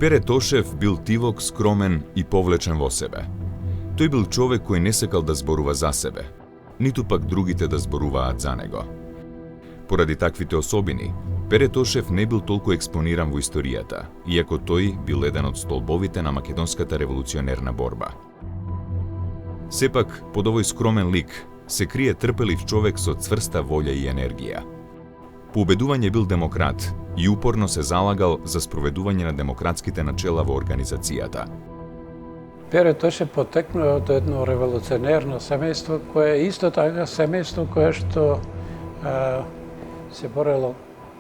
Пере Тошев бил тивок, скромен и повлечен во себе. Тој бил човек кој не сакал да зборува за себе, ниту пак другите да зборуваат за него. Поради таквите особини, Пере Тошев не бил толку експониран во историјата, иако тој бил еден од столбовите на македонската револуционерна борба. Сепак, под овој скромен лик се крие трпелив човек со цврста волја и енергија. По убедување бил демократ и упорно се залагал за спроведување на демократските начела во организацијата. Пере Тошев потекнува од едно револуционерно семејство, кое е исто така семејство кое што се борело,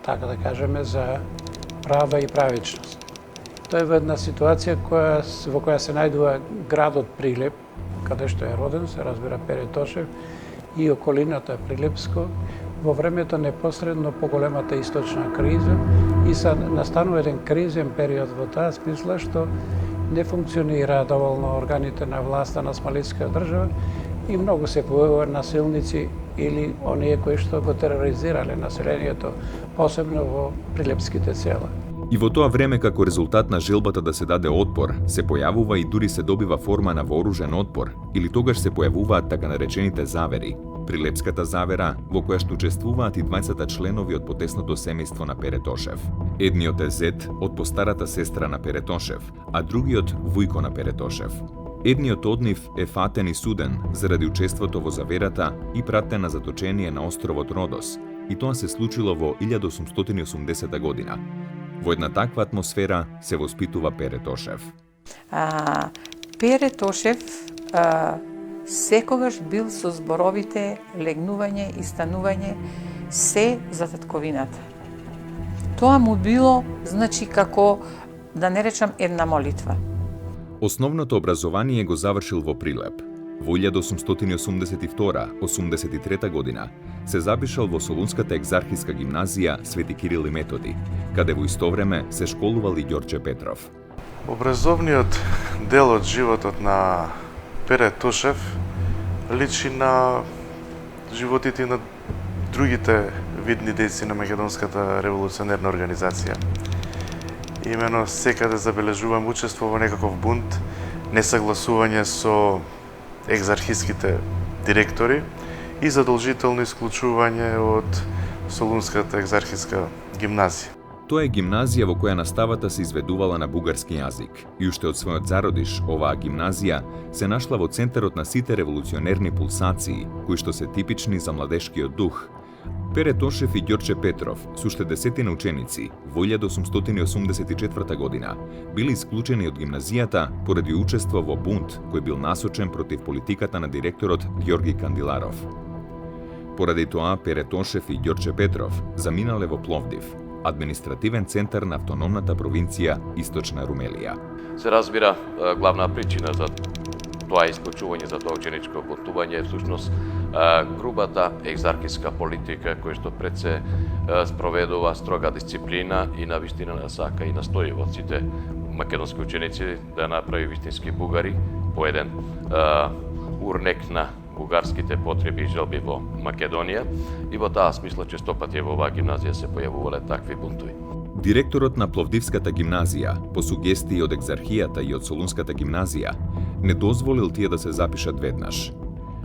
така да кажеме, за права и правичност. Тоа е една ситуација во која се најдува градот Прилеп, каде што е роден, се разбира Пере Тошев, и околината Прилепско, во времето непосредно по големата источна криза и настанува еден кризен период во таа смисла што не функционира доволно органите на власта на Смалитска држава и многу се појавуваат насилници или оние кои што го тероризирале населението, посебно во прилепските села. И во тоа време, како резултат на желбата да се даде отпор, се појавува и дури се добива форма на вооружен отпор, или тогаш се појавуваат така наречените завери, Прилепската завера, во која што учествуваат и 20 членови од потесното семејство на Пере Тошев. Едниот е зет од постарата сестра на Пере Тошев, а другиот вујко на Пере Тошев. Едниот од нив е фатен и суден заради учеството во заверата и пратен на заточение на островот Родос, и тоа се случило во 1880 година. Во една таква атмосфера се воспитува Пере Тошев. Пере Тошев секогаш бил со зборовите легнување и станување се за татковината. Тоа му било, значи, како, да не речам, една молитва. Основното образование го завршил во Прилеп. Во 1882-83 година се запишал во Солунската екзархиска гимназија Свети Кирил и Методи, каде во исто време се школувал и Ѓорче Петров. Образовниот дел од животот на Пере Тошев личи на животите на другите видни дејци на македонската револуционерна организација. Имено секаде забележувам учество во некаков бунт, несагласување со екзархиските директори и задолжително исклучување од Солунската екзархиска гимназија. Тоа е гимназија во која наставата се изведувала на бугарски јазик и уште од својот зародиш оваа гимназија се нашла во центарот на сите револуционерни пулсации кои што се типични за младешкиот дух. Пере Тошев и Ѓорче Петров, со уште десетина ученици, во 1884 година били исклучени од гимназијата поради учество во бунт кој бил насочен против политиката на директорот Ѓорги Кандиларов. Поради тоа Пере Тошев и Ѓорче Петров заминале во Пловдив, административен центар на автономната провинција Источна Румелија. Се разбира, главна причина за тоа исклучување, за тоа ученичко бунтување е всушност грубата екзархиска политика која што пред се спроведува строга дисциплина и на вистина сака и настојува од сите македонски ученици да направи вистински бугари по еден урнек на бугарските потреби и желби во Македонија и во таа смисла често пати во оваа гимназија се појавувале такви бунтови. Директорот на Пловдивската гимназија, по сугестии од екзархијата и од Солунската гимназија, не дозволил тие да се запишат веднаш.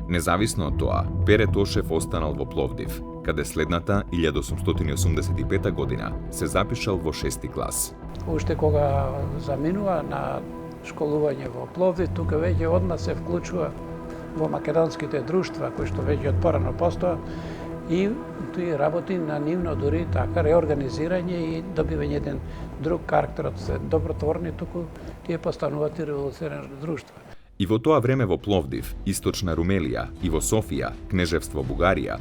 Независно од тоа, Пере Тошев останал во Пловдив, каде следната 1885 година се запишал во 6-ти клас. Уште кога заминува на школување во Пловдив, тука веќе одма се вклучува во македонските друштва кои што веќе од порано постоа и тој работи на нивно дури така реорганизирање и добивање еден друг карактер од добротворни, туку тие постануваат и револуционерни друштва. И во тоа време во Пловдив, Источна Румелија и во Софија, Кнежевство Бугарија,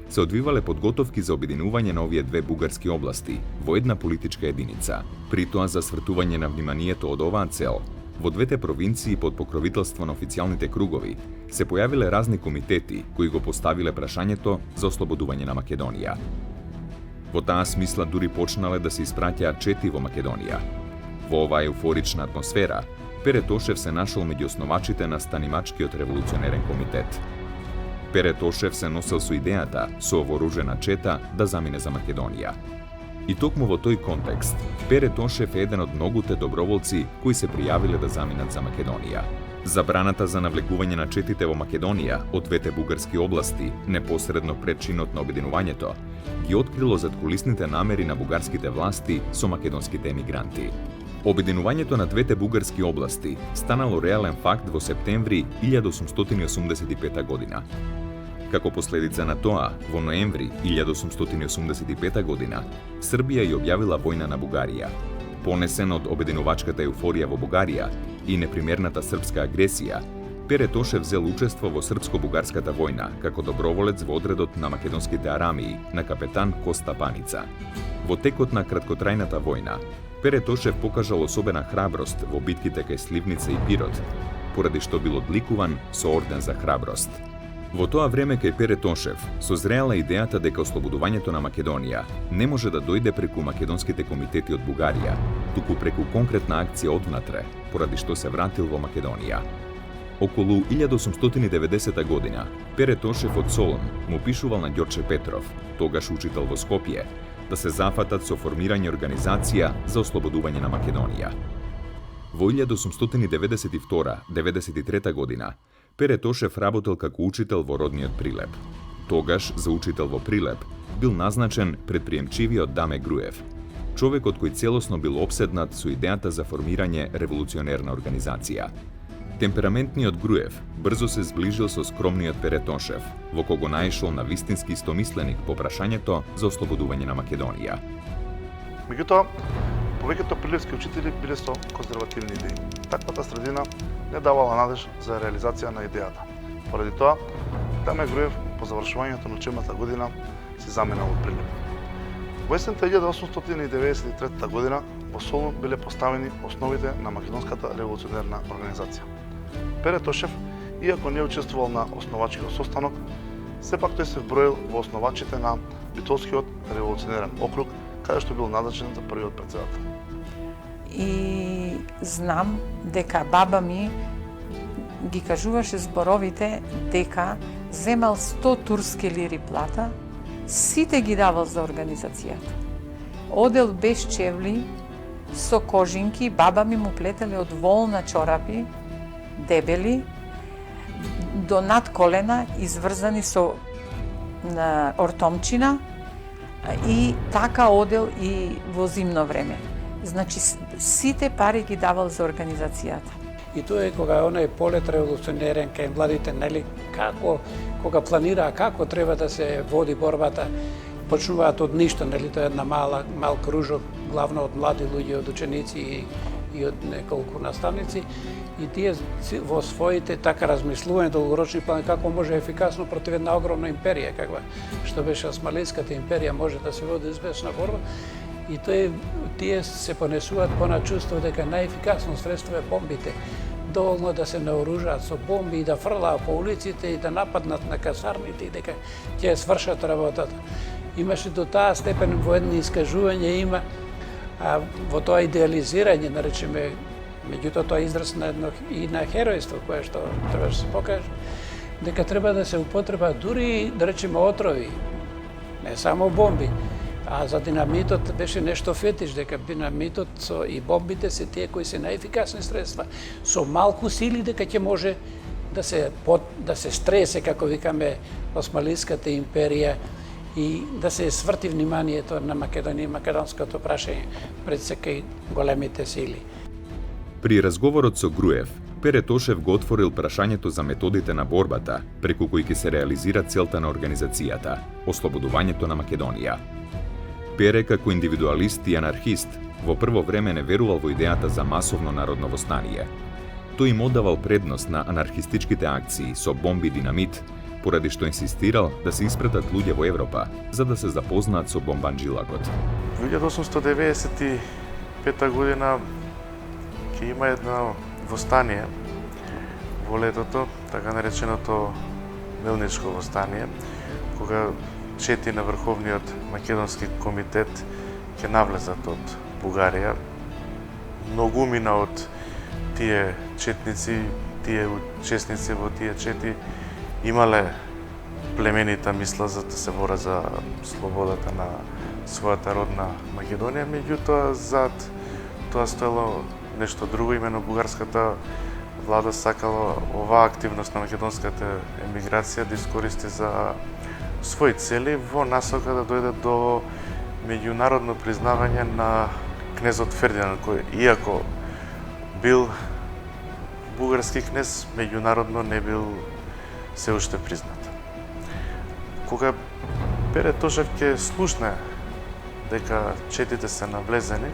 се одвивале подготовки за обединување на овие две бугарски области во една политичка единица. При тоа за свртување на вниманието од оваа цел, во двете провинции под покровителство на официјалните кругови се појавиле разни комитети кои го поставиле прашањето за ослободување на Македонија. Во таа смисла дури почнале да се испраќаат чети во Македонија. Во оваа еуфорична атмосфера, Пере Тошев се нашол меѓу основачите на Станимачкиот револуционерен комитет. Пере Тошев се носел со идејата со вооружена чета да замине за Македонија. И токму во тој контекст, Пере Тошев е еден од многуте доброволци кои се пријавиле да заминат за Македонија. Забраната за навлегување на четите во Македонија од двете бугарски области, непосредно пред чинот на обединувањето, ги открило задкулисните намери на бугарските власти со македонските емигранти. Обединувањето на двете бугарски области станало реален факт во септември 1885 година. Како последица на тоа, во ноември 1885 година, Србија ја објавила војна на Бугарија. Понесен од обединувачката еуфорија во Бугарија и непримерната српска агресија, Пере Тошев взел учество во српско-бугарската војна како доброволец во одредот на македонските арамии на капетан Коста Паница. Во текот на краткотрајната војна, Пере Тошев покажал особена храброст во битките кај Сливница и Пирот, поради што бил одликуван со орден за храброст. Во тоа време кај Пере Тошев созреала идејата дека ослободувањето на Македонија не може да дојде преку македонските комитети од Бугарија, туку преку конкретна акција одвнатре, поради што се вратил во Македонија. Околу 1890 година, Пере Тошев од Солун му пишувал на Ѓорче Петров, тогаш учител во Скопје, да се зафатат со формирање организација за ослободување на Македонија. Во 1892-93 година, Пере Тошев работел како учител во родниот Прилеп. Тогаш, за учител во Прилеп, бил назначен предприемчивиот Даме Груев, човекот кој целосно бил опседнат со идејата за формирање револуционерна организација. Темпераментниот Груев брзо се зближил со скромниот Пере Тошев, во кого наишол на вистински истомисленик по прашањето за ослободување на Македонија. Меѓутоа, повеќето прилепски учители биле со конзервативни идеи. Таквата средина не давала надеж за реализација на идејата. Поради тоа, Даме Груев по завршувањето на учебната година се заменал од Прилеп. Во есента 1893 година во Солун биле поставени основите на македонската револуционерна организација. Пере Тошев, иако не учествувал на основачкиот состанок, сепак тој се вброил во основачите на Битолскиот револуционерен округ, каде што бил назначен за првиот претседател. И знам дека баба ми ги кажуваше зборовите дека земал 100 турски лири плата, сите ги давал за организацијата. Одел без чевли, со кожинки, баба ми му плетеле од волна чорапи, дебели, до над колена, изврзани со ортомчина, и така одел и во зимно време. Значи, сите пари ги давал за организацијата. И тоа е кога оној полет револуционерен кај младите, нели, како, кога планира како треба да се води борбата, почнуваат од ништо, нели, тоа е една мал кружок, главно од млади луѓе, од ученици и од неколку наставници, и тие во своите така размислување долгорочни плани како може ефикасно против една огромна империја, каква што беше Османлиската империја, може да се води успешна борба. И тие се понесуваат на чувство дека најефикасно средство е бомбите. Доволно да се наоружаат со бомби и да фрлаат по улиците и да нападнат на касарните и дека ќе свршат работата. Имаше до таа степен военни искажувања, има во тоа идеализирање, наречеме, меѓутоа тоа израз на едно и на херојство кое што треба да се покаже, дека треба да се употреба дури, да речеме, отрови, не само бомби. А за динамитот беше нешто фетиш, дека динамитот и бомбите се тие кои се најефикасни средства. Со малку сили дека ќе може да се стресе, како викаме, Османлиската империја и да се сврти вниманието на Македонија и македонското прашање пред секај големите сили. При разговорот со Груев, Пере Тошев го отворил прашањето за методите на борбата, преку кои ќе се реализира целта на организацијата – ослободувањето на Македонија. Пере, како индивидуалист и анархист, во прво време не верувал во идејата за масовно народно востание. Тој им оддавал предност на анархистичките акции со бомби и динамит, поради што инсистирал да се испратат луѓе во Европа, за да се запознаат со бомбанджилакот. Во 1895 година ќе има едно востание во летото, така нареченото Мелничко востание, кога чети на Врховниот македонски комитет ќе навлезат од Бугарија. Многумина од тие четници, тие учесници во тие чети имале племенита мисла за да се борат за слободата на својата родна Македонија, меѓутоа зад тоа стоело нешто друго, имено бугарската влада сакала оваа активност на македонската емиграција да искористи за своји цели во насока да дојде до меѓународно признавање на кнезот Фердинанд, кој иако бил бугарски кнез, меѓународно не бил се уште признат. Кога Пере Тошев ќе слушне дека четите се навлезени,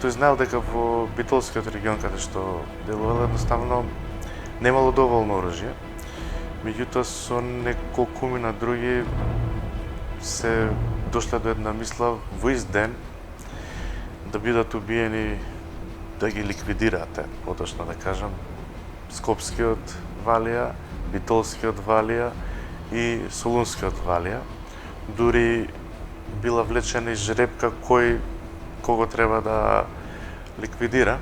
тој знаел дека во Битолскиот регион каде што делувал едноставно немало доволно оружје. Меѓутоа со неколкумина други се дошле до една мисла во ист ден да бидат убиени, да ги ликвидираат, поточно да кажам, Скопскиот Валија, Битолскиот Валија и Солунскиот Валија. Дури била влечена и жребка кого треба да ликвидира.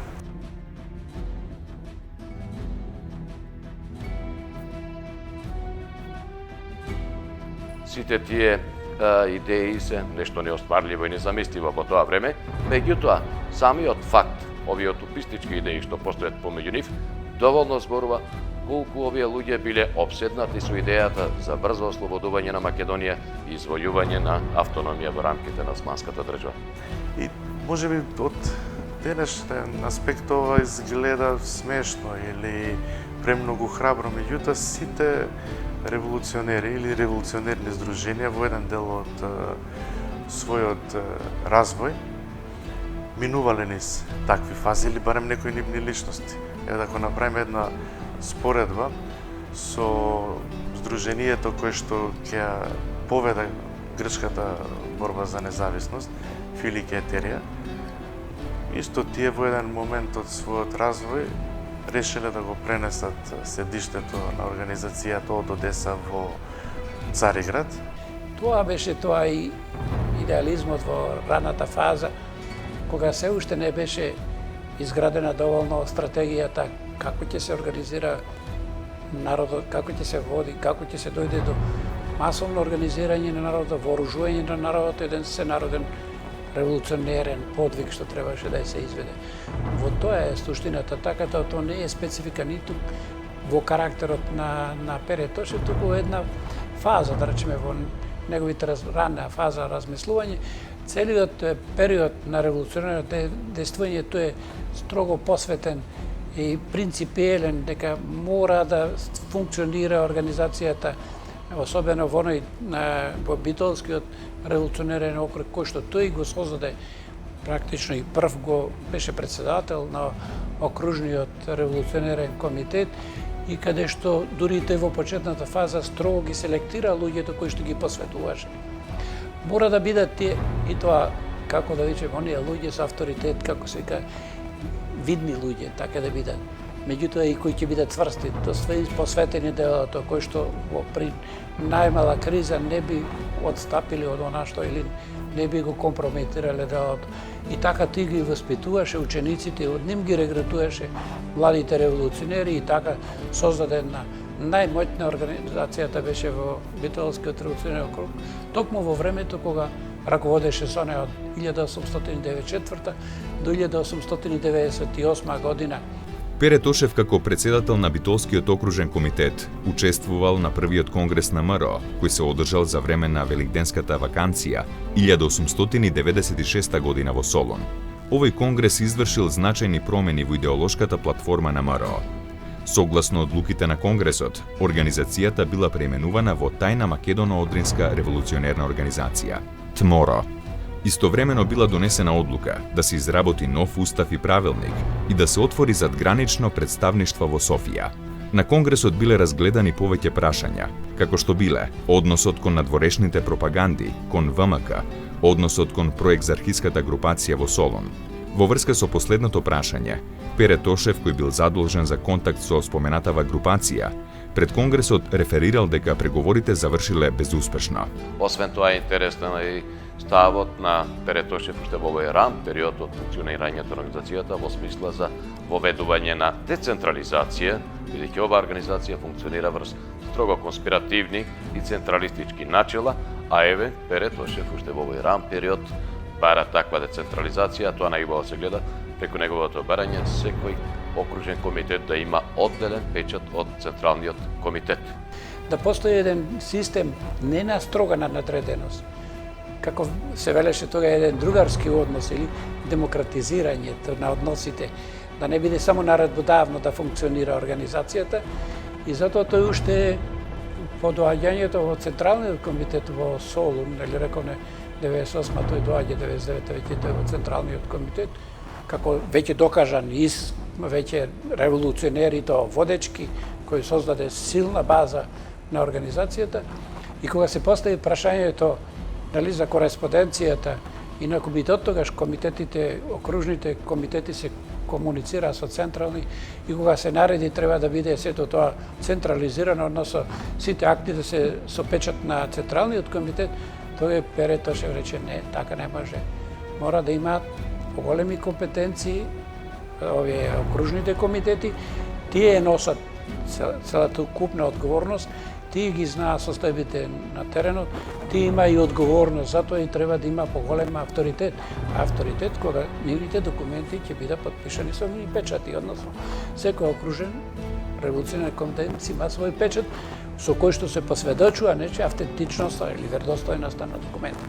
Сите тие идеи се нешто неостварливо и незамистливо во тоа време, меѓутоа самиот факт, овие утопистички идеи што постојат помеѓу нив, доволно зборува колку овие луѓе биле обседнати со идејата за брзо ослободување на Македонија и извојување на автономија во рамките на османската држава. И можеби од денешен аспект ова изгледа смешно или премногу храбро, меѓутоа сите револуционери или револуционерни здруженија во еден дел од својот развој минувале низ такви фази или барем некои нивни личности. Еве да го направиме една споредба со здруженијето кое што ќе поведе грчката борба за независност, Филики Етерија. Исто тие во еден момент од својот развој решиле да го пренесат седиштето на организацијата од Одеса во Цариград. Тоа беше тоа и идеализмот во раната фаза, кога се уште не беше изградена доволно стратегијата како ќе се организира народот, како ќе се води, како ќе се дојде до масовно организирање на народот, вооружување на народот, еден сенароден револуционерен подвиг што требаше да се изведе. Во тоа е суштината, така тоа не е специфика ниту во карактерот на Пере Тошев, туку една фаза, да речеме, во неговите ранна фаза размислување. Целиот период на револуционерното действување тој е строго посветен и принципиелен дека мора да функционира организацијата, особено во Битолскиот револуционерен округ, кој што тој го создаде практично и прв го беше председател на окружниот револуционерен комитет и каде што дури тој во почетната фаза строго ги селектира луѓето кои што ги посветуваше. Мора да бидат тие, и тоа, како да речем, оние луѓе со авторитет, како се вика, видни луѓе, така да бидат. Меѓутоа и кои ќе бидат цврсти, посветени делото, кои што при најмала криза не би одстапили од она што или не би го компрометирале делото. И така ти ги воспитуваше учениците, од ним ги регрутуваше младите револуционери и така создаде една најмоćна организацијата беше во Битолскиот револуционерен округ, токму во времето кога раководеше со неа од 1894 до 1898 година. Пере Тошев како председател на Битолскиот окружен комитет учествувал на првиот конгрес на МРО, кој се одржал за време на Великденската ваканција 1896 година во Солун. Овој конгрес извршил значајни промени во идеолошката платформа на МРО. Согласно одлуките на конгресот, организацијата била преименувана во Тајна Македоно-Одринска револуционерна организација, ТМОРО. Истовремено била донесена одлука да се изработи нов устав и правилник и да се отвори задгранично представништво во Софија. На конгресот биле разгледани повеќе прашања, како што биле односот кон надворешните пропаганди, кон ВМК, односот кон проекзархиската групација во Солун. Во врска со последното прашање, Пере Тошев, кој бил задолжен за контакт со споменатава групација, пред конгресот реферирал дека преговорите завршиле безуспешно. Освен тоа, интересен е и ставот на Пере Тошев уште во овој ран период од функционирањето на организацијата во смисла за воведување на децентрализација, бидејќи оваа организација функционира врз строго конспиративни и централистички начела, А еве, Пере Тошев уште во овој ран период бара таква децентрализација, тоа најубаво се гледа преку неговото барање секој окружен комитет да има одделен печат од Централниот комитет. Да постои еден систем не на строга надреденост, како се велеше тога еден другарски однос или демократизирање на односите, да не биде само наредбодавно да функционира организацијата, и затоа тој уште по доаѓањето во Централниот комитет во Солун, нели рековме 98-ма тој доаѓа, 99-та веќе тој во Централниот комитет, како веќе докажан веќе револуционери, тоа водечки, кој создаде силна база на организацијата, и кога се постави прашањето дали за кореспонденцијата и на комитет, тогаш комитетите, окружните комитети се комуницира со централни, и кога се нареди треба да биде сето тоа централизирано, односно сите акти да се со печат на Централниот комитет, тој Пере Тошев рече не, така не може. Мора да има поголеми компетенции овие окружните комитети, тие носат целата укупна одговорност, тие ги знаат состојбите на теренот, тие има и одговорност, затоа и треба да има поголем авторитет. Авторитет кога нивните документи ќе бидат подпишани со нивни печати, односно секој окружен револуционарен комитет има свој печат со кој што се посведочува нечија автентичноста или вердостојноста на документот.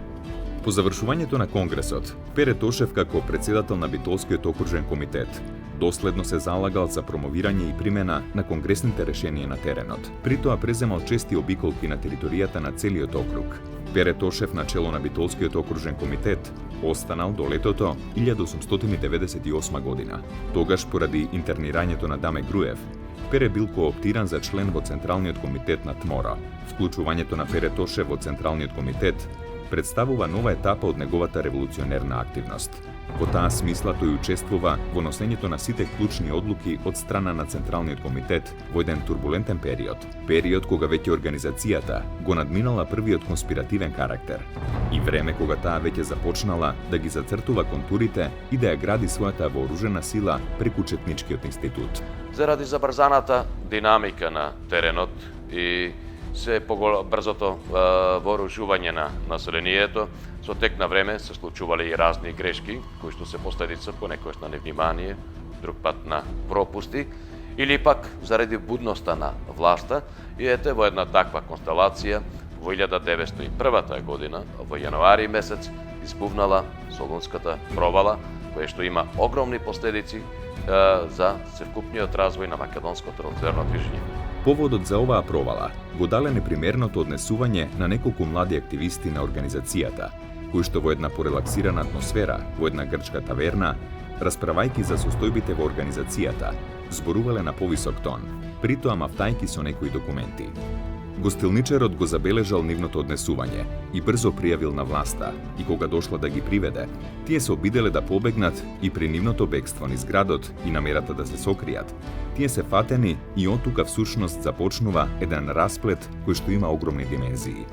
По завршувањето на Конгресот, Пере Тошев како претседател на Битолскиот окружен комитет доследно се залагал за промовирање и примена на конгресните решенија на теренот. При тоа преземал чести обиколки на територијата на целиот округ. Пере Тошев на чело на Битолскиот окружен комитет останал до летото 1898 година. Тогаш поради интернирањето на Даме Груев, Пере бил кооптиран за член во Централниот комитет на ТМОРО. Вклучувањето на Пере Тошев во Централниот комитет представува нова етапа од неговата револуционерна активност. Во таа смисла тој учествува во носењето на сите клучни одлуки од страна на Централниот комитет во еден турбулентен период кога веќе организацијата го надминала првиот конспиративен карактер и време кога таа веќе започнала да ги зацртува контурите и да ја гради својата вооружена сила преку Четничкиот институт. Заради забрзаната динамика на теренот и се брзото вооружување на населението, со тек на време се случувале и разни грешки, кои што се последица понекогаш на невнимание, друг пат на пропусти, или пак заради будноста на власта, и ете во една таква констелација во 1901 година, во јануари месец, избувнала Солунската провала, која што има огромни последици за севкупниот развој на македонското револуционерно движење. Поводот за оваа провала го дале непримерното однесување на неколку млади активисти на организацијата, кои што во една порелаксирана атмосфера, во една грчка таверна, расправајки за состојбите во организацијата, зборувале на повисок тон, притоа мафтајки со некои документи. Гостилничарот го забележал нивното однесување и брзо пријавил на власта, и кога дошла да ги приведе, тие се обиделе да побегнат и при нивното бегство низ градот и намерата да се сокријат, тие се фатени и оттука всушност започнува еден расплет кој што има огромни димензии.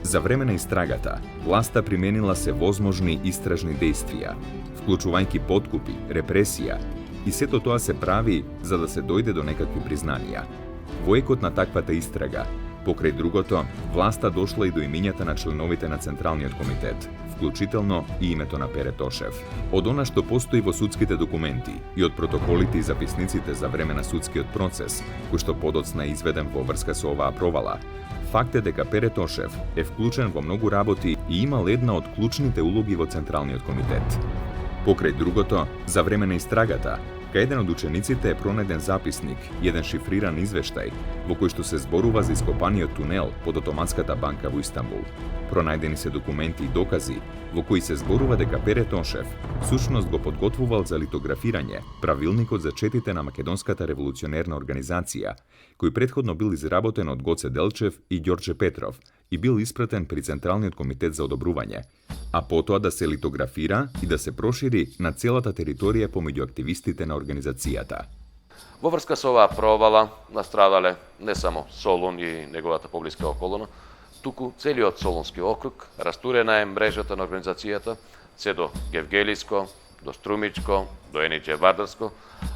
За време на истрагата, власта применила се возможни истражни дејствија, вклучувајќи подкупи, репресија, и сето тоа се прави за да се дојде до некакви признанија. Во екот на таквата истрага, покрај другото, власта дошла и до имињата на членовите на Централниот комитет, вклучително и името на Пере Тошев. Од она што постои во судските документи и од протоколите и записниците за време на судскиот процес, кој што подоцна е изведен во врска со оваа провала, факт е дека Пере Тошев е вклучен во многу работи и имал една од клучните улоги во Централниот комитет. Покрај другото, за време на истрагата, кај еден од учениците е пронеден записник и еден шифриран извештај во кој што се зборува за ископаниот тунел под Отоманската банка во Истанбул. Пронајдени се документи и докази во кои се зборува дека Пере Тошев всушност го подготвувал за литографирање правилникот за четите на Македонската револуционерна организација, кој претходно бил изработен од Гоце Делчев и Ѓорче Петров и бил испратен при Централниот комитет за одобрување, а потоа да се литографира и да се прошири на целата територија помеѓу активистите на организацијата. Во врска со оваа провала настрадале не само Солун и неговата поблиска околина, туку целиот Солунски округ, растурена е мрежата на организацијата, се до Гевгелиско, до Струмичко, до Енидже Вардарско,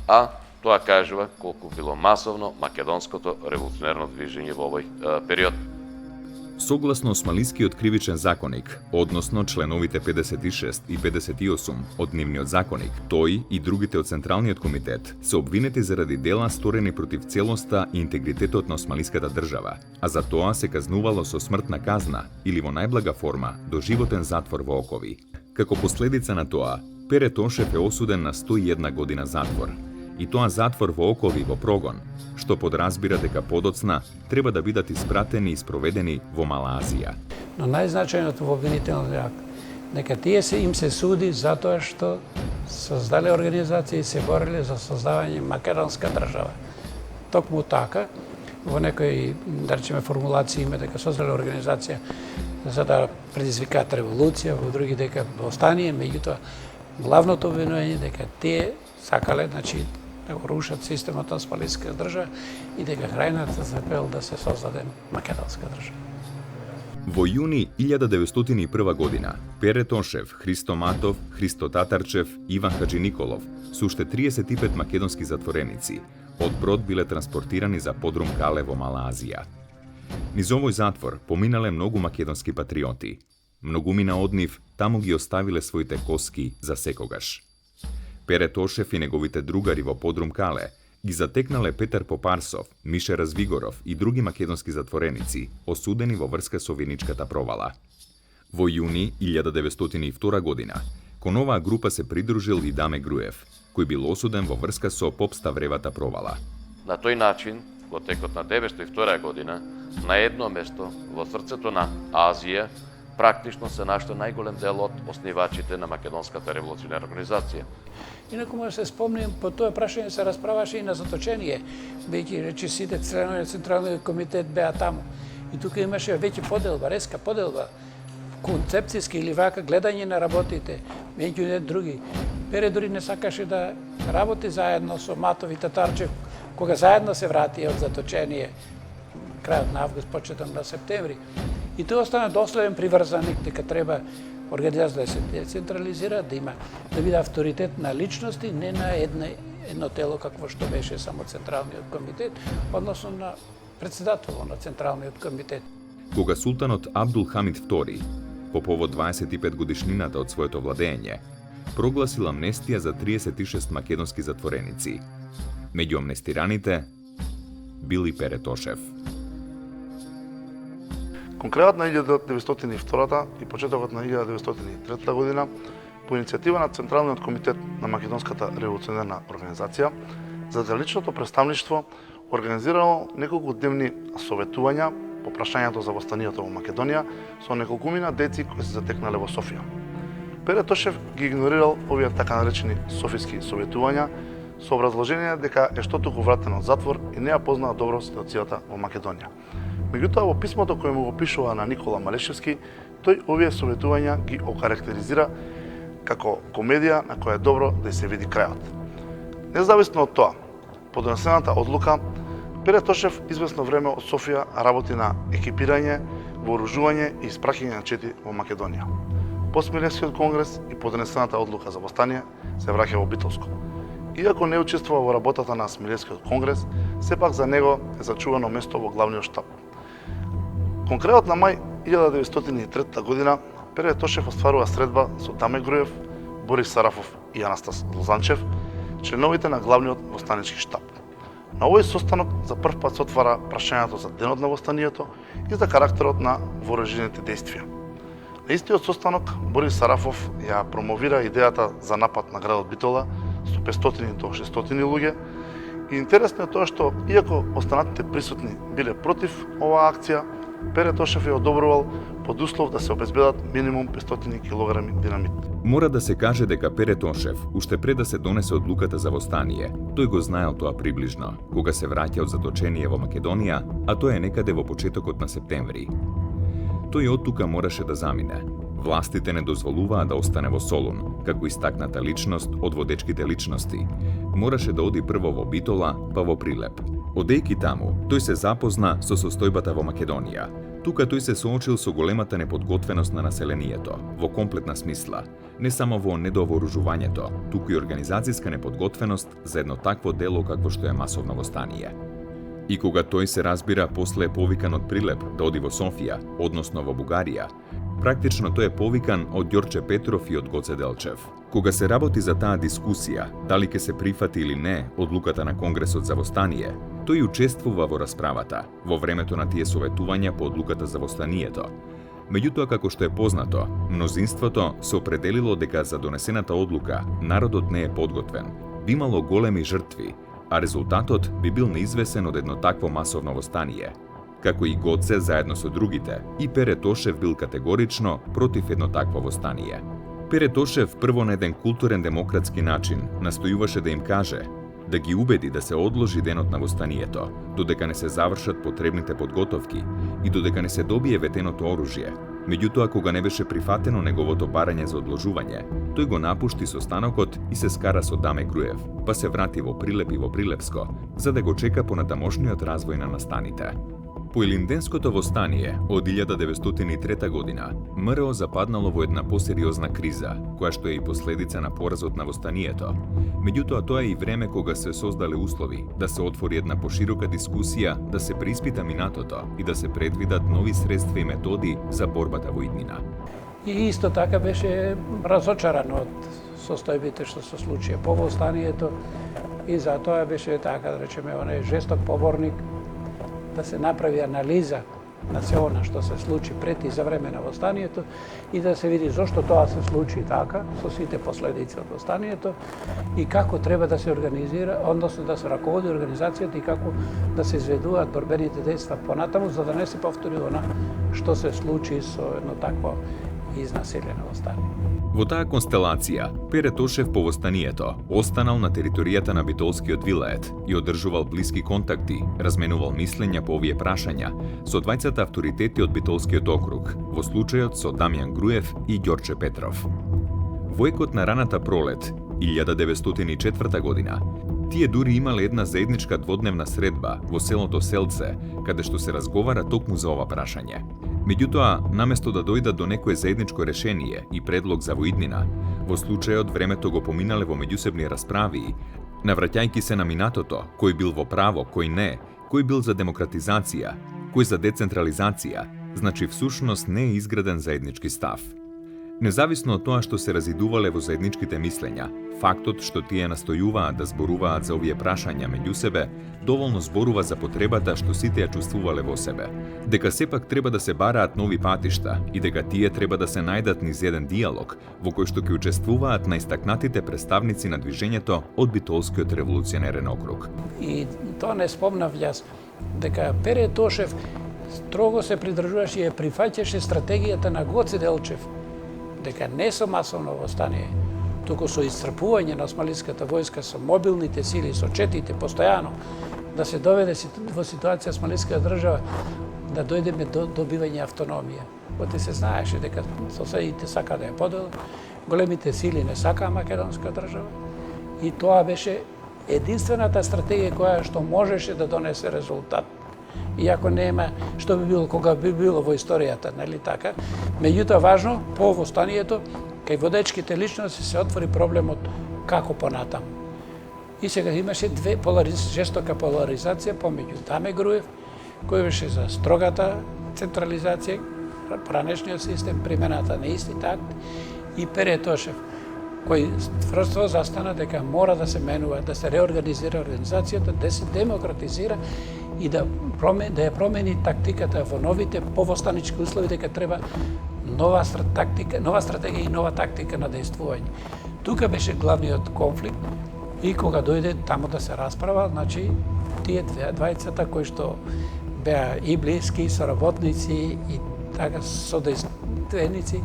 а тоа кажува колку било масовно македонското револуционерно движење во овој период. Согласно Османлискиот кривичен законник, односно членовите 56 и 58 од нивниот законник, тој и другите од Централниот комитет се обвинети заради дела сторени против целоста и интегритетот на османлиската држава, а за тоа се казнувало со смртна казна или во најблага форма доживотен затвор во окови. Како последица на тоа, Пере Тошев е осуден на 101 година затвор. И тоа затвор во окови во прогон, што подразбира дека подоцна треба да бидат испратени и спроведени во Мала Азија. Но најзначајното во обвинителниот акт, дека тие им се суди затоа што создале организација и се бореле за создавање македонска држава. Токму така, во некои, да речеме, формулации има дека создале организација за да предизвикаат револуција, во други дека восстание, меѓутоа главното обвинување дека тие сакале, значи, да го рушат системот на османлиска држава и дека крајната запел да се создаде македонска држава. Во јуни 1901 година, Пере Тошев, Христо Матов, Христо Татарчев, Иван Хаджи Николов, со уште 35 македонски затвореници, од Брод биле транспортирани за подрум Кале во Мала Азија. Низ овој затвор поминале многу македонски патриоти. Многумина од нив таму ги оставиле своите коски за секогаш. Пере Тошев и неговите другари во подрум Кале ги затекнале Петар Попарсов, Мише Развигоров и други македонски затвореници, осудени во врска со виничката провала. Во јуни 1902 година, кон оваа група се придружил и Даме Груев, кој бил осуден во врска со Попставревата провала. На тој начин, во текот на 1902 година, на едно место во срцето на Азија, практично се наште најголем дел од основачите на Македонската револуционерна организација. Инаку може се спомним, по тоа прашање се расправаше и на заточение, веќе рече сите членови на Централниот комитет беа таму. И тука имаше веќе поделба, резка поделба, концепцијски или вака гледање на работите, меѓу еден други. Пере дури не сакаше да работи заедно со Матов и Татарчев, кога заедно се вратија од заточение, крајот на август, почеток на септември. И тоа остана доследен приврзаник дека треба организација да се децентрализира, да биде авторитет на личности, не на едно тело какво што беше само Централниот комитет, односно на председател на Централниот комитет. Кога султанот Абдул Хамид II, по повод 25 годишнината од своето владење, прогласил амнестија за 36 македонски затвореници. Меѓу амнестираните бил и Пере Тошев. Кон крајот на 1902 и почетокот на 1903 година, по иницијатива на Централниот комитет на Македонската револуционерна организација, задграничното представништво организирало неколку дневни советувања по прашањето за восстанието во Македонија со неколкумина деци кои се затекнале во Софија. Пере Тошев ги игнорирал овие така наречени софиски советувања со образложение дека е штотуку вратен од затвор и не ја познава добро ситуацијата во Македонија. Меѓутоа, во писмото кој му го пишува на Никола Малешевски, тој овие советувања ги окарактеризира како комедија на која е добро да се види крајот. Независно од тоа, по донесената одлука, Пере Тошев известно време од Софија работи на екипирање, вооружување и испраќање на чети во Македонија. По Смилевскиот конгрес и по донесената одлука за восстание се враќа во Битолско. Иако не учествува во работата на Смилевскиот конгрес, сепак за него е зачувано место во главниот штаб. Кон крајот на мај 1903 година, Пере Тошев остварува средба со Даме Груев, Борис Сарафов и Анастас Лозанчев, членовите на главниот восстанички штаб. На овој состанок за прв пат се отвара прашањето за денот на восстанието и за карактерот на вооружените дејствија. На истиот состанок Борис Сарафов ја промовира идејата за напад на градот Битола со 500 до 600 луѓе. И интересно е тоа што, иако останатите присутни биле против оваа акција, Пере Тошев ја одобрувал под услов да се обезбедат минимум 500 кг динамит. Мора да се каже дека Пере Тошев, уште пред да се донесе одлуката за востание, тој го знаел тоа приближно, кога се враќа од заточение во Македонија, а тоа е некаде во почетокот на септември. Тој оттука мораше да замине. Властите не дозволуваа да остане во Солун, како истакната личност од водечките личности. Мораше да оди прво во Битола, па во Прилеп. Одејки таму, тој се запозна со состојбата во Македонија. Тука тој се соочил со големата неподготвеност на населението, во комплетна смисла, не само во недовооружувањето, туку и организацијска неподготвеност за едно такво дело какво што е масовно востание. I koga toј се разбира после е повикан од Прилеп да оди во Софија, односно во Бугарија, практично тој е повикан од Ѓорче Петров и од Гоце Делчев. Кога се работи за таа дискусија, дали ќе се прифати или не одлуката на Конгресот за востание, тој учествува во расправата во времето на тие советувања по одлуката за востанието. Меѓутоа, како што е познато, мнозинството се определило дека за донесената одлука народот не е подготвен, би имало големи жртви, а резултатот би бил неизвесен од едно такво масовно востание. Како и Гоце заедно со другите, и Пере Тошев бил категорично против едно такво востание. Пере Тошев прво на еден културен демократски начин настојуваше да им каже, да ги убеди да се одложи денот на востанието, додека не се завршат потребните подготовки и додека не се добие ветеното оружје. Меѓутоа, кога не беше прифатено неговото барање за одложување, тој го напушти состанокот и се скара со Даме Груев, па се врати во Прилеп и во Прилепско, за да го чека понатамошниот развој на настаните. По Илинденското востание од 1903 година, МРО западнало во една посериозна криза, која што е и последица на поразот на востанието. Меѓутоа, тоа е и време кога се создале услови да се отвори една поширока дискусија, да се преиспита минатото и да се предвидат нови средства и методи за борбата во иднина. И исто така беше разочаран од состојбите што се случија по востанието и затоа беше така, да речеме, онај жесток поборник да се направи анализа на се она што се случи пред и за време на востанието и да се види зошто тоа се случи така, со сите последици од востанието и како треба да се организира, односно да се раководи организацијата и како да се изведуваат борбените дејства понатаму, за да не се повтори она што се случи со едно такво изнасилено востание. Во таа констелација, Пере Тошев по востанието останал на територијата на Битолскиот вилает и одржувал блиски контакти, разменувал мислења по овие прашања со двајцата авторитети од Битолскиот округ, во случајот со Дамјан Груев и Ѓорче Петров. Во екот на раната пролет, 1904 година, тие дури имале една заедничка дводневна средба во селото Селце, каде што се разговара токму за ова прашање. Меѓутоа, наместо да дојдат до некое заедничко решение и предлог за воиднина, во случајот времето го поминале во меѓусебни расправи, навраќајќи се на минатото, кој бил во право, кој не, кој бил за демократизација, кој за децентрализација, значи всушност не е изграден заеднички став. Независно од тоа што се разидувале во заедничките мислења, фактот што тие настојуваат да зборуваат за овие прашања меѓу себе, доволно зборува за потребата што сите ја чувствувале во себе, дека сепак треба да се бараат нови патишта и дека тие треба да се најдат низ еден диалог во кој што ќе учествуваат најстакнатите представници на движењето од Битолскиот револуционерен округ. И тоа не спомнав јас, дека Пере Тошев строго се придржуваше и ја прифаќаше стратегијата на Гоце Делчев, дека не со масовно востание, туку со исцрпување на османлиската војска, со мобилните сили, со четите, постојано, да се доведе во ситуација османлиска држава, да дојдеме до добивање автономија. Оти се знаеше дека соседите сака да ја поделат, големите сили не сакаа македонска држава, и тоа беше единствената стратегија која што можеше да донесе резултат. Иако нема што би било кога би било во историјата, нели така? Меѓутоа важно по востанието кај водечките личности се отвори проблемот како понатаму. И сега имаше жестока поларизација помеѓу Даме Груев, кој беше за строгата централизација, пранешниот систем, примената на исти такт, и Пере Тошев, кој тврдо застана дека мора да се менува, да се реорганизира организацијата, да се демократизира и да ја промени тактиката во новите повостанички услови, дека треба нова стратегија и нова тактика на дејствување. Тука беше главниот конфликт и кога дојде таму да се расправа, значи тие двајцата кои што беа и блиски, соработници и така содейственици,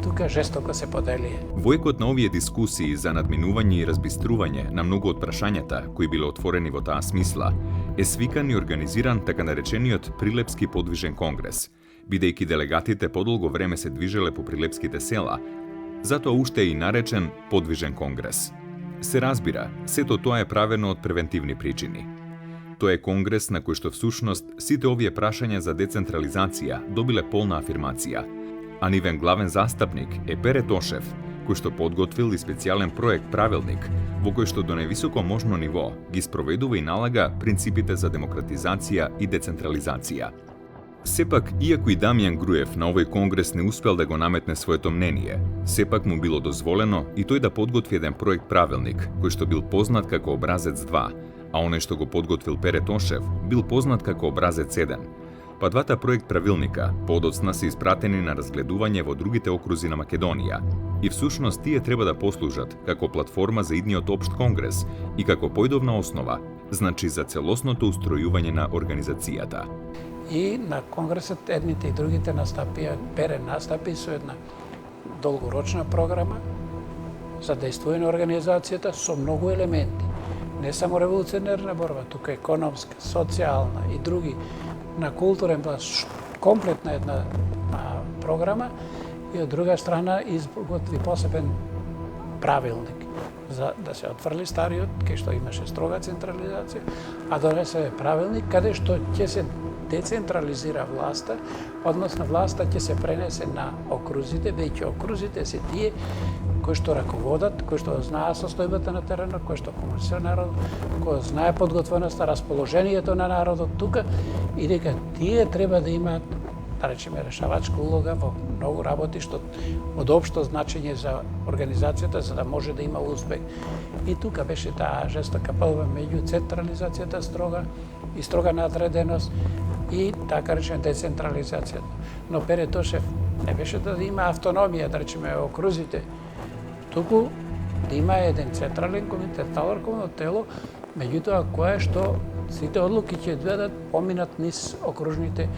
тука жестоко се поделија. Во екот на овие дискусии за надминување и разбистрување на многу од прашањата кои биле отворени во таа смисла, е свикан и организиран така наречениот Прилепски подвижен конгрес, бидејќи делегатите подолго време се движеле по прилепските села, затоа уште е и наречен подвижен конгрес. Се разбира, сето тоа е правено од превентивни причини. Тоа е конгрес на кој што всушност сите овие прашања за децентрализација добиле полна афирмација, а нивен главен застапник е Пере Тошев, кој што подготвил и специјален проект правилник, во кој што до највисоко можно ниво ги спроведува и налага принципите за демократизација и децентрализација. Сепак, иако и Дамјан Груев на овој конгрес не успел да го наметне своето мнение, сепак му било дозволено и тој да подготви еден проект правилник, кој што бил познат како образец 2, а оној што го подготвил Пере Тошев бил познат како образец 1. Па двата проект правилника подоцна се испратени на разгледување во другите окрузи на Македонија и всушност тие треба да послужат како платформа за идниот општ конгрес и како појдовна основа, значи за целосното устројување на организацијата. И на конгресот едните и другите настапија, Пере настапи со една долгорочна програма за действување на организацијата со многу елементи. Не само револуционерна борба, тука економска, социјална и други, на културен план, комплетна една програма и од друга страна изготви посебен правилник за да се отфрли стариот, кај што имаше строга централизација, а донесе правилник каде што ќе се децентрализира власта, односно власта ќе се пренесе на окрузите, веќе окрузите се тие кои што раководат, кои што знаат состојбата на теренот, кои што комуницира народот, кои знае подготвеноста, расположението на народот тука и дека тие треба да имаат, да речеме, решавачка улога во многу работи што од општо значење за организацијата за да може да има успех. И тука беше таа жестока борба меѓу централизацијата строга и строга надреденост и така речеме децентрализацијата. Но Пере Тошев не беше да има автономија, да речеме окрузите, туку да има еден централен комитет, врховно тело, меѓутоа кое што сите одлуки ќе бидат поминат низ окружните,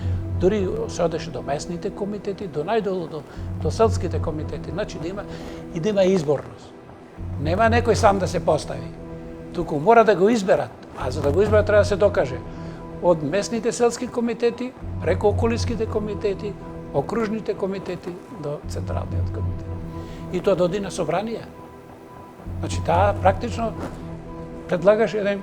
дури се одеше до местните комитети, до најдолу до селските комитети, значи да има изборност. Нема некој сам да се постави, туку мора да го изберат, а за да го изберат треба да се докаже од местните селски комитети, преку околиските комитети, окружните комитети до централниот комитет. И тоа доди на собранија. Значи таа практично предлагаше еден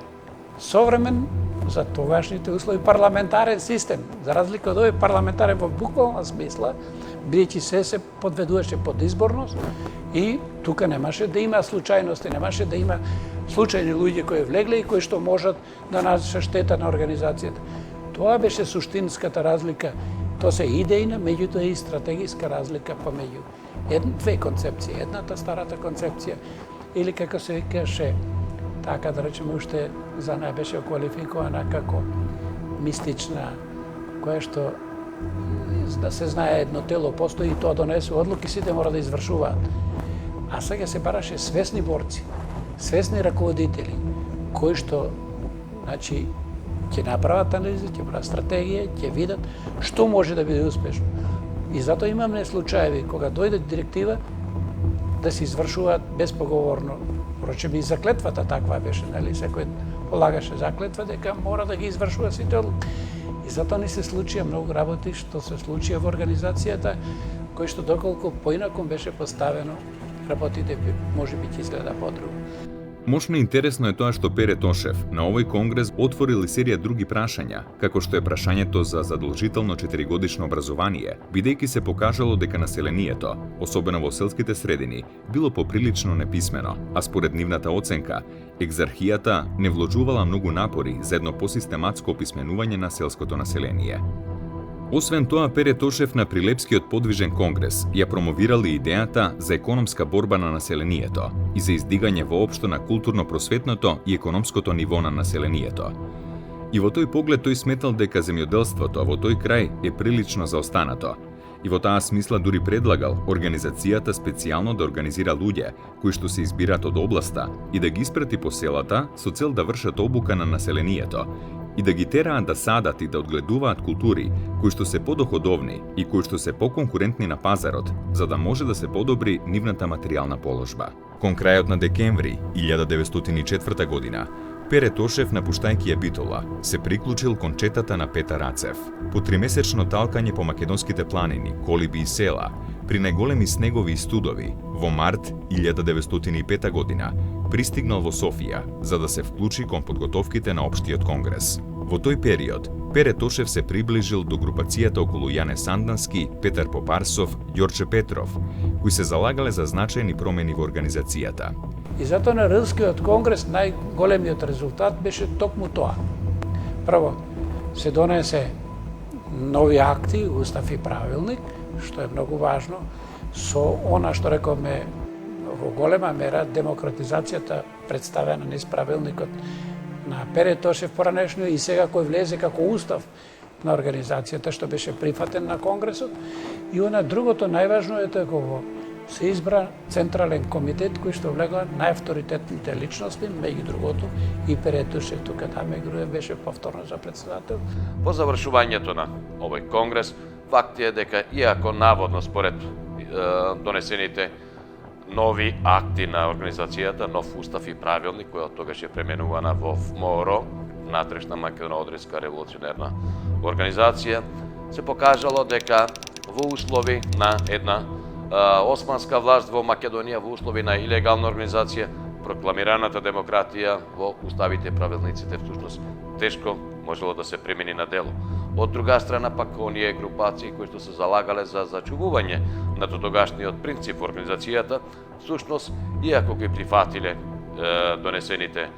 современ за тогашните услови парламентарен систем, за разлика од овој парламентарен во буквална смисла, бидејќи се подведуваше под изборност и тука немаше да има случајности, немаше да има случајни луѓе кои влегле и кои што можат да нанесат штета на организацијата. Тоа беше суштинската разлика. Тоа се идејна, меѓутоа и стратегиска разлика помеѓу две концепции. Едната старата концепција или како се каже, така да речеме уште за неја беше квалификована како мистична, која што да се знае едно тело постои и тоа донесе одлуки, сите мора да извршуваат. А сега се бараше свесни борци, свесни раководители, кои што, значи, ќе направат анализи, ќе прават стратегија, ќе видат што може да биде успешно. И затоа имаме случаеви кога дојде директива да се извршуваат безпоговорно. Впрочем и заклетвата таква беше, нели, секој полагаше заклетва дека мора да ги извршува сите одлуки. И затоа ни се случија многу работи што се случија во организацијата, кои што доколку поинаку беше поставено, работите можеби ќе изгледа подруго. Мощно интересно е тоа што Пере Тошев на овој конгрес отворил и серија други прашања, како што е прашањето за задолжително 4-годишно образование, бидејќи се покажало дека населението, особено во селските средини, било поприлично неписмено, а според нивната оценка, екзархијата не вложувала многу напори за едно посистематско описменување на селското население. Освен тоа, Пере Тошев на Прилепскиот подвижен конгрес ја промовирал и идејата за економска борба на населението и за издигање воопшто на културно-просветното и економското ниво на населението. И во тој поглед тој сметал дека земјоделството во тој крај е прилично заостанато. И во таа смисла дури предлагал организацијата специјално да организира луѓе кои што се избират од областа и да ги испрати по селата со цел да вршат обука на населението и да ги тераат да садат и да одгледуваат култури кои што се подоходовни и кои што се поконкурентни на пазарот, за да може да се подобри нивната материјална положба. Кон крајот на декември 1904 година, Пере Тошев, напуштајќи ја Битола, се приклучил кон четата на Петар Рацев. По 3-месечно талкање по македонските планини, колиби и села, при најголеми снегови и студови, во март 1905 година, пристигнал во Софија, за да се вклучи кон подготовките на Општиот конгрес. Во тој период, Пере Тошев се приближил до групацијата околу Јане Сандански, Петар Попарсов, Ѓорче Петров, кои се залагале за значајни промени во организацијата. И затоа на Рилскиот конгрес најголемиот резултат беше токму тоа. Прво, се донесе нови акти, устав и правилник, што е многу важно, со она што рековме во голема мера демократизацијата представена низ правилникот на Пере Тошев поранешно и сега кој влезе како устав на организацијата што беше прифатен на Конгресот. И она другото најважно е дека се избра Централен комитет кој што влегува најавторитетните личности, меѓу другото и Пере Тошев тука таме Груев беше повторно за председател. По завршувањето на овој конгрес, факт е дека иако наводно според донесените нови акти на организацијата, нов устав и правилник, кој од тогаш е пременувана во МОРО, внатрешна македоно-одринска револуционерна организација, се покажало дека во услови на една османска власт во Македонија, во услови на илегална организација, прокламираната демократија во уставите и правилниците всушност тешко можело да се примени на дело. Од друга страна пак оние групации кои што се залагале за зачувување на тогашниот принцип во организацијата, всушност иако ги прифатиле донесените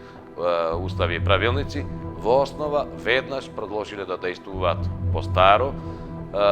устави и правилници, во основа веднаш продолжиле да действуваат по старо,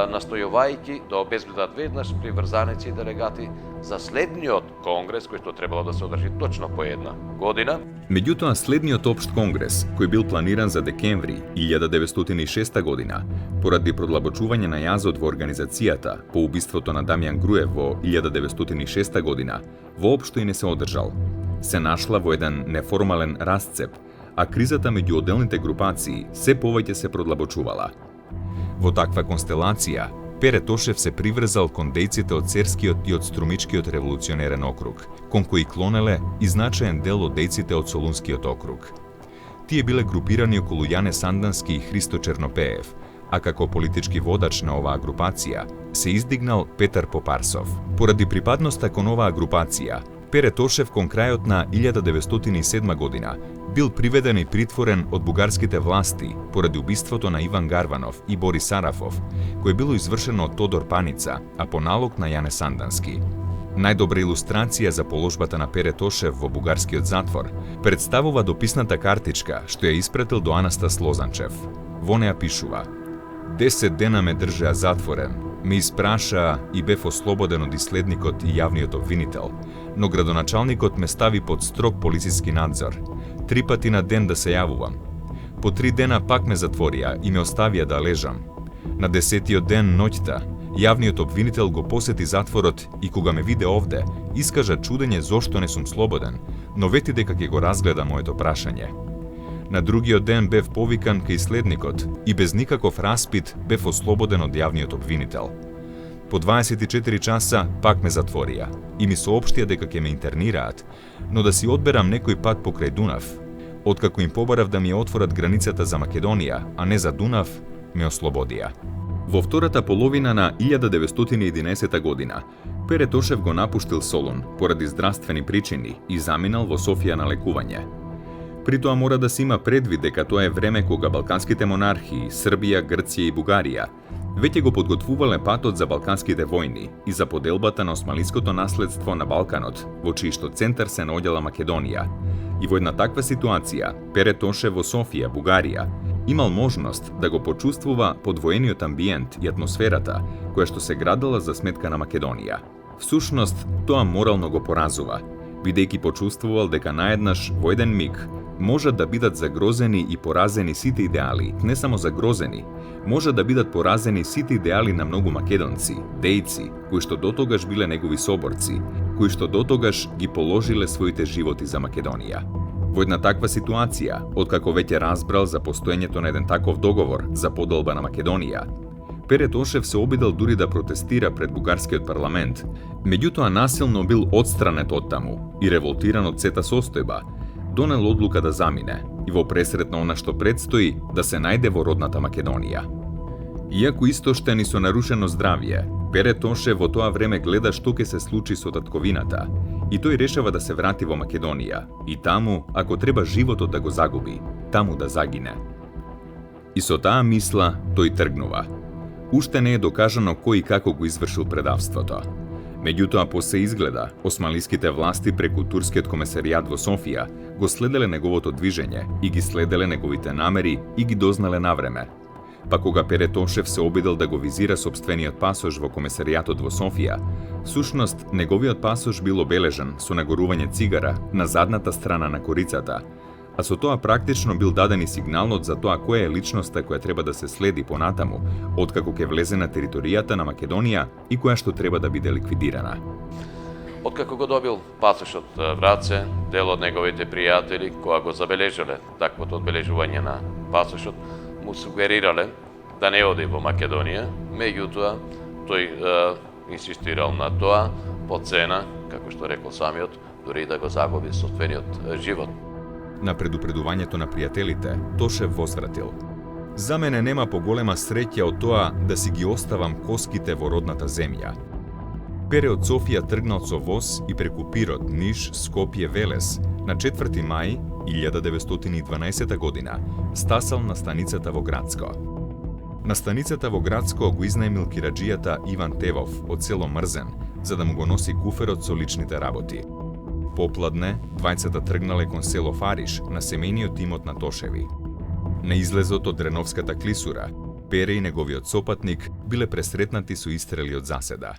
настојувајќи да обезбедат веднаш приврзаници и делегати за следниот конгрес кој што требало да се одржи точно по една година. Меѓутоа, следниот општ конгрес, кој бил планиран за декември 1906 година, поради продлабочување на јазот во организацијата по убиството на Дамјан Груев во 1906 година, воопшто и не се одржал. Се нашла во еден неформален расцеп, а кризата меѓу одделните групации се повеќе се продлабочувала. Во таква констелација, Пере Тошев се приврзал кон дејците од Церскиот и од Струмичкиот револуционерен округ, кон кои клонеле и значаен дел од дејците од Солунскиот округ. Тие биле групирани околу Јане Сандански и Христо Чернопеев, а како политички водач на оваа групација се издигнал Петар Попарсов. Поради припадноста кон оваа групација, Пере Тошев кон крајот на 1907 година бил приведен и притворен од бугарските власти поради убиството на Иван Гарванов и Борис Сарафов, кој било извршено од Тодор Паница, а по налог на Јане Сандански. Најдобра илустрација за положбата на Пере Тошев во бугарскиот затвор представува дописната картичка што ја испратил до Анастас Лозанчев. Во неа пишува: 10 дена ме држеа затворен, ме испрашаа и бев ослободен од иследникот и јавниот обвинител, но градоначалникот ме стави под строг полициски надзор. 3 пати на ден да се јавувам. По 3 дена пак ме затворија и ме оставија да лежам. На 10-тиот ден ноќта, јавниот обвинител го посети затворот и кога ме виде овде, искажа чудење зошто не сум слободен, но вети дека ќе го разгледа моето прашање. На другиот ден бев повикан кај следникот и без никаков распит бев ослободен од јавниот обвинител. По 24 часа пак ме затворија и ми соопштија дека ќе ме интернираат, но да си одберам некој пат покрај Дунав. Откако им побарав да ми отворат границата за Македонија, а не за Дунав, ме ослободија. Во втората половина на 1911 година, Пере Тошев го напуштил Солун поради здравствени причини и заминал во Софија на лекување. При тоа мора да се има предвид дека тоа е време кога балканските монархии, Србија, Грција и Бугарија, веќе го подготвувале патот за балканските војни и за поделбата на османлиското наследство на Балканот, во чиј што центар се наоѓала Македонија. И во една таква ситуација, Пере Тошев во Софија, Бугарија, имал можност да го почувствува подвоениот амбиент и атмосферата која што се градела за сметка на Македонија. Всушност, тоа морално го поразува, бидејќи почувствувал дека наеднаш во еден миг можат да бидат загрозени и поразени сите идеали, не само загрозени, можат да бидат поразени сите идеали на многу македонци, дејци, кои што дотогаш биле негови соборци, кои што дотогаш ги положиле своите животи за Македонија. Во една таква ситуација, откако веќе разбрал за постоењето на еден таков договор за поделба на Македонија, Пере Тошев се обидел дури да протестира пред бугарскиот парламент, меѓутоа насилно бил отстранет од таму и револтиран од сета состојба, донел одлука да замине и во пресрет на она што предстои да се најде во родната Македонија. Иако истоштен и со нарушено здравје, Пере Тошев во тоа време гледа што ќе се случи со татковината и тој решава да се врати во Македонија и таму, ако треба животот да го загуби, таму да загине. И со таа мисла тој тргнува. Уште не е докажано кој и како го извршил предавството. Меѓутоа, по се изгледа, османлиските власти преку турскиот комесаријат во Софија го следеле неговото движење и ги следеле неговите намери и ги дознале навреме. Па кога Пере Тошев се обидел да го визира сопствениот пасош во комесаријатот во Софија, всушност неговиот пасош бил обележан со нагорување цигара на задната страна на корицата, а со тоа практично бил даден и сигналот за тоа која е личноста која треба да се следи понатаму, откако ќе влезе на територијата на Македонија и која што треба да биде ликвидирана. Откако го добил пасошот в раце, дел од неговите пријатели, која го забележале таквото одбележување на пасошот, му сугерирале да не оди во Македонија, меѓутоа тој инсистирал на тоа по цена, како што рекол самиот, дури да го загуби сопствениот живот. На предупредувањето на пријателите, Тошев возвратил: "За мене нема поголема среќа од тоа да си ги оставам коските во родната земја." Пере од Софија тргнал со воз и преку Пирот, Ниш, Скопје, Велес на 4. мај 1912 година стасал на станицата во Грацко. На станицата во Грацко го изнајмил кираџијата Иван Тевов од село Мрзен за да му го носи куферот со личните работи. Попладне, двајцата тргнале кон село Фариш на семејниот имот на Тошеви. На излезот од Дреновската клисура, Пере и неговиот сопатник биле пресретнати со истрели од заседа.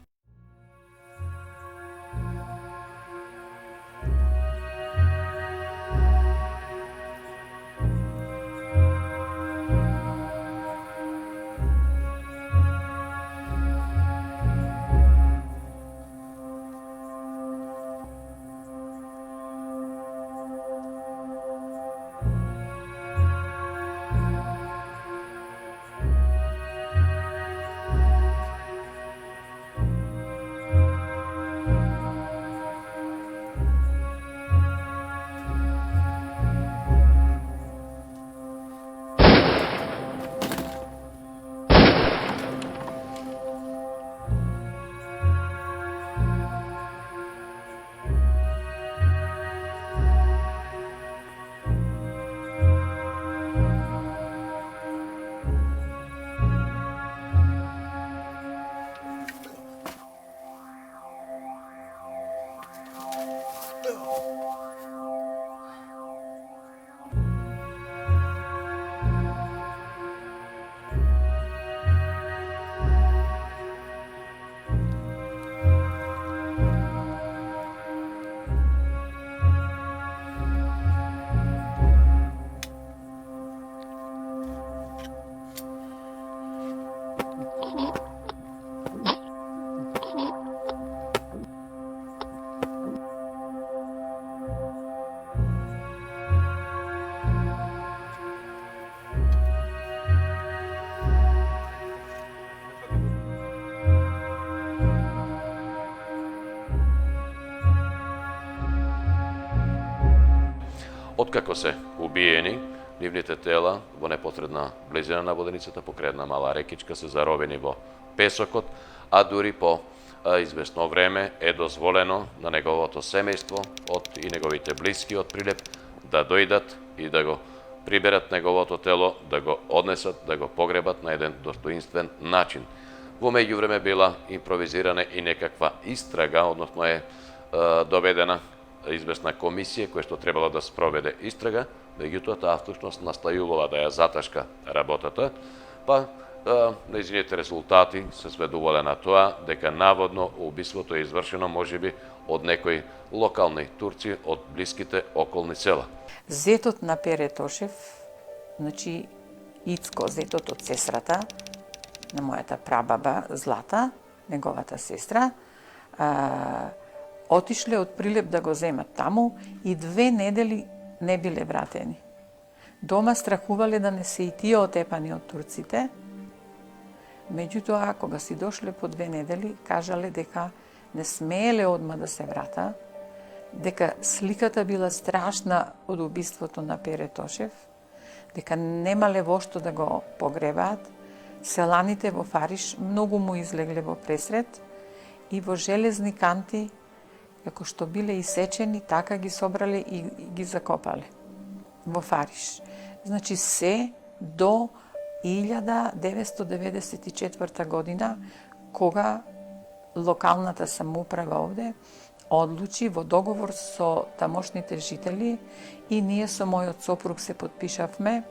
Откако се убиени, нивните тела во непосредна близина на воденицата покрај една мала рекичка се заробени во песокот, а дури по известно време е дозволено на неговото семејство и неговите блиски од Прилеп да дојдат и да го приберат неговото тело, да го однесат, да го погребат на еден достоинствен начин. Во меѓувреме била импровизирана и некаква истрага, односно е доведена известна комисија која што требала да спроведе истрага, меѓутоа таа всушност настојувала да ја заташка работата, па нејзините резултати се сведувале на тоа дека наводно убиството е извршено можеби од некои локални турци од блиските околни села. Зетот на Пере Тошев, значи Ицко, зетот од сестрата на мојата прабаба Злата, неговата сестра, отишле од Прилеп да го земат таму и 2 недели не биле вратени. Дома страхувале да не се и тие отепани од турците. Меѓутоа, кога си дошле по 2 недели, кажале дека не смееле одма да се врата, дека сликата била страшна од убиството на Пере Тошев, дека немале во што да го погребаат, селаните во Фариш многу му излегле во пресрет и во железни канти, како што биле исечени, така ги собрале и ги закопале во Фариш. Значи се до 1994 година, кога локалната самоуправа овде одлучи во договор со тамошните жители и ние со мојот сопруг се подпишавме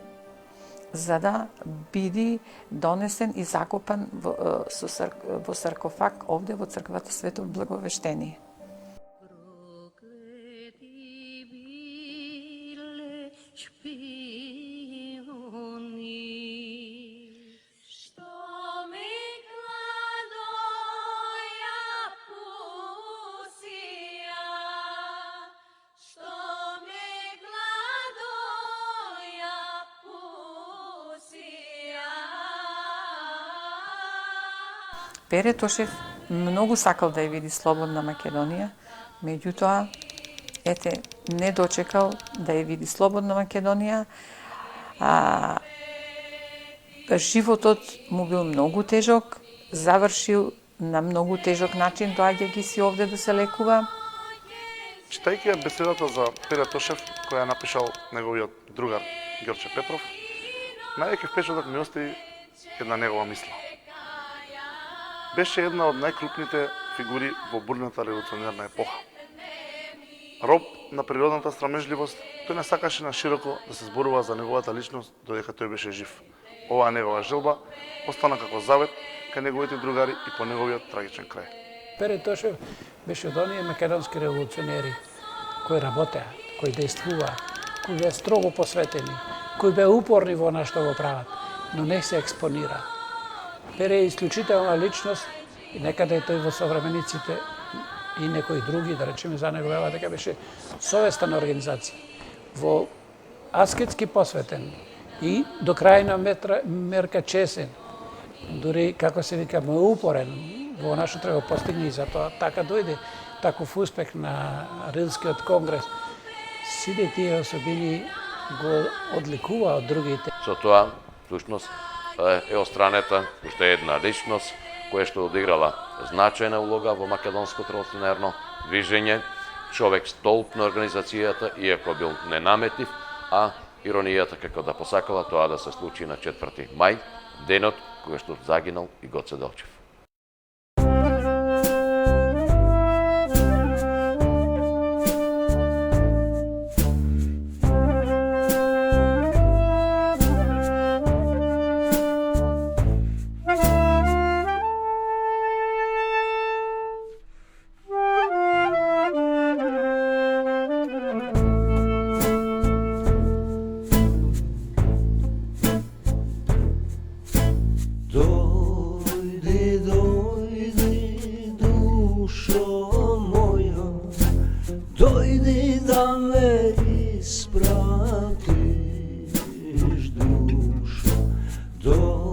за да биде донесен и закопан во саркофаг овде во црквата Свето Благовештение. Пере Тошев многу сакал да ја види слободна Македонија, меѓутоа, не дочекал да ја види слободна Македонија. Животот му бил многу тежок, завршил на многу тежок начин, доаѓајќи си овде да се лекува. Читајќи ја беседата за Пере Тошев, која ја напишал неговиот другар Ѓорче Петров, највеќе впечаток ми остави една негова мисла. Беше една од најкрупните фигури во бурната револуционерна епоха. Роб на природната срамежливост, тој не сакаше на широко да се зборува за неговата личност додека тој беше жив. Оваа негова желба остана како завет кај неговите другари и по неговиот трагичен крај. Пере Тошев беше од оние македонски револуционери кои работеа, кои действуваа, кои беа строго посветени, кои беа упорни во она што го прават, но не се експонира. Пере е исклучителна личност и некаде тој во современиците и некои други, да речеме за него, дека беше совестна организација, во аскетски посветен и до крајна мерка чесен, дури, како се вика, упорен во она што треба постигне и затоа така дојде таков успех на Рилскиот конгрес. Сите тие особини го одликува од другите. Со тоа, всушност, е остранета уште една личност која што одиграла значајна улога во македонското револуционерно движење, човек столб на организацијата, иако бил ненаметлив, а иронијата како да посакала тоа да се случи на 4 мај, денот кога што загинал и Гоце Делчев. Do